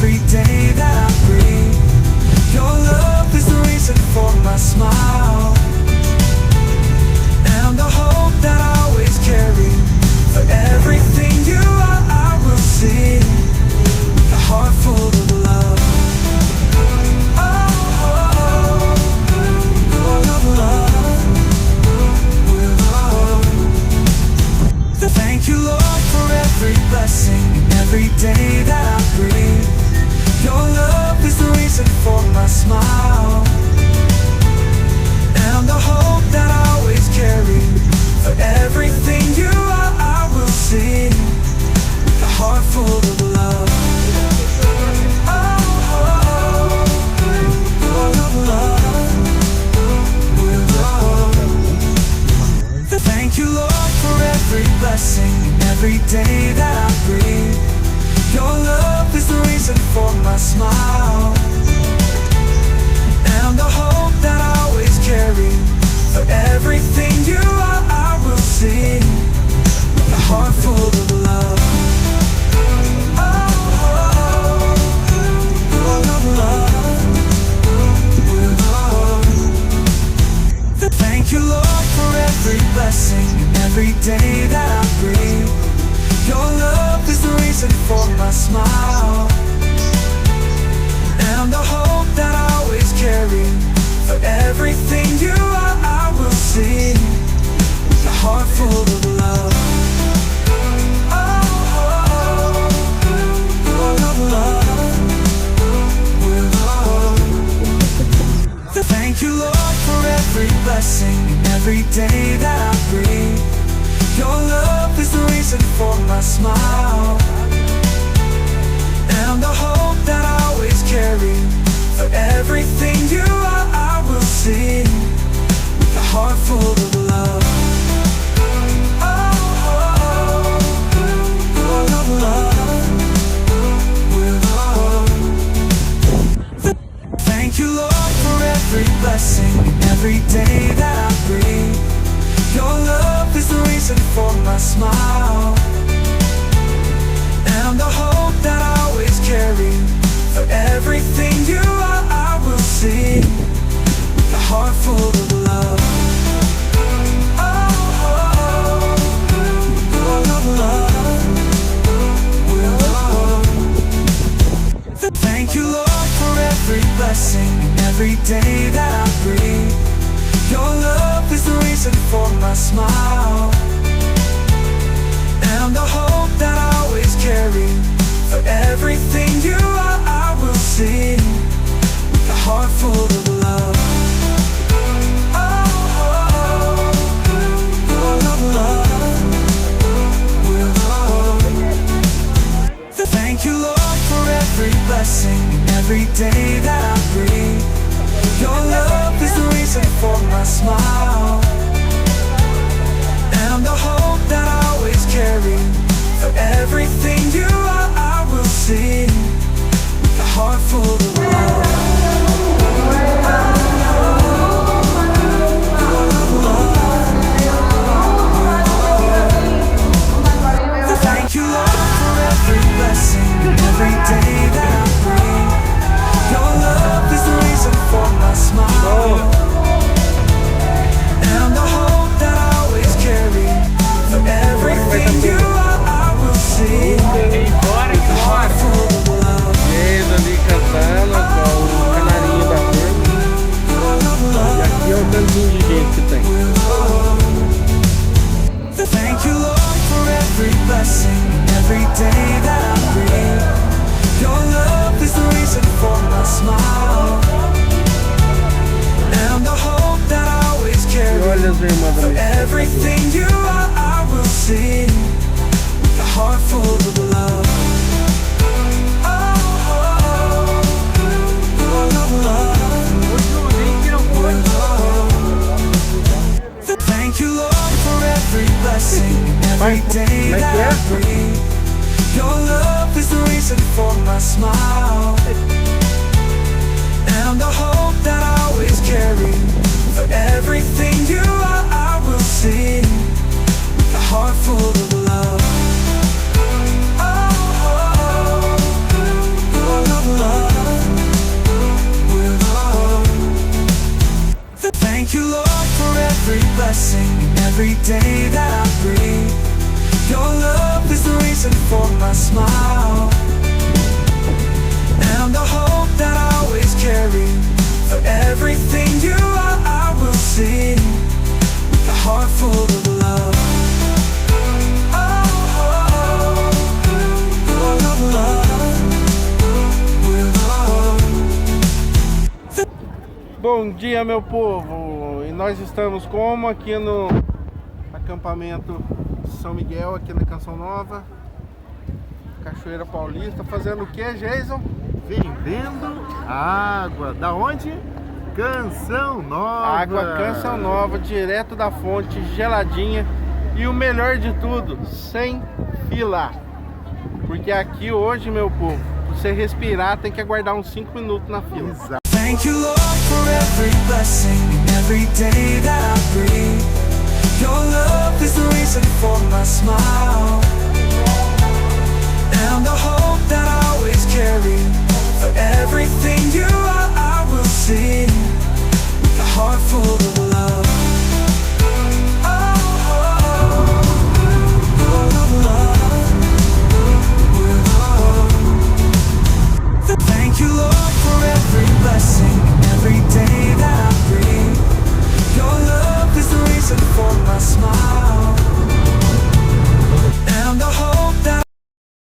every day that I breathe. Your love is the reason for my smile, and the hope that I always carry. For everything you are, I will see a heart full of love. Oh, full of love, with love. Thank you, Lord, for every blessing, every day that I breathe. Your love is the reason for my smile, and the hope that I always carry. For everything you are, I will sing a heart full of love. Oh, full of love, with love. Thank you, Lord, for every blessing, every day that I breathe. Your love is the reason for my smile, and the hope that I always carry. For everything you are, I will sing a heart full of love. Oh, full of love, with love. Thank you, Lord, for every blessing, every day that I breathe. Your love is the reason for my smile, and the hope that I always carry. For everything you are, I will sing a heart full of love. Oh, full of love, with love. Thank you, Lord, for every blessing, every day that I breathe. Your love is the reason for my smile, and the hope that I always carry. For everything you are, I will sing a heart full of love. Oh, full of love, with love. Thank you, Lord, for every blessing, every day that I breathe. Your love is the reason for my smile, and the hope that I always carry. For everything you are, I will sing a heart full of love. Oh, full of love, with love. Thank you, Lord, for every blessing, every day that I breathe. Your love is the reason for my smile, and the hope that I always carry. For everything you are, I will sing a heart full of love. Oh, full of love, with love. Thank you, Lord, for every blessing, every day that I breathe. Your love is the reason for my smile, and the hope that I always carry. For everything you are, I will sing a heart full of love. Thank you, Lord, for every blessing, every day that I breathe. Your love is the reason for my smile, and the hope that I always carry. For everything you are, I will sing a heart full of love. Ele ali cantando com o canarinho da turma. E aqui é o tantinho de gente que tem. Thank you, Lord, for every blessing, every day that I breathe. Your love is the reason for my smile, and the hope that I always carry. Olha as irmãs da For minha. everything you are, I will sing a heart full of love. Oh, full of love, with love. Thank you, Lord, for every blessing, every day that I breathe. Your love is the reason for my smile, and the hope that I always carry. For everything you are, I will sing a heart full of love. Oh, full of reason for my smile, and the hope that I always carry. For everything you are, I will sing with a heart full of love. Bom dia, meu povo, e nós estamos como aqui no acampamento São Miguel, aqui na Canção Nova, Cachoeira Paulista, fazendo o que, Jason? Vendendo água. Da onde? Canção Nova. Água Canção Nova, direto da fonte, geladinha, e o melhor de tudo, sem fila. Porque aqui hoje, meu povo, pra você respirar tem que aguardar uns 5 minutos na fila. Exato. Thank you, Lord, for every blessing and every day that I breathe. Your love is the reason for my smile, and the hope that I always carry. For everything you are, I will sing with a heart full of love. Thank you, Lord, for every blessing,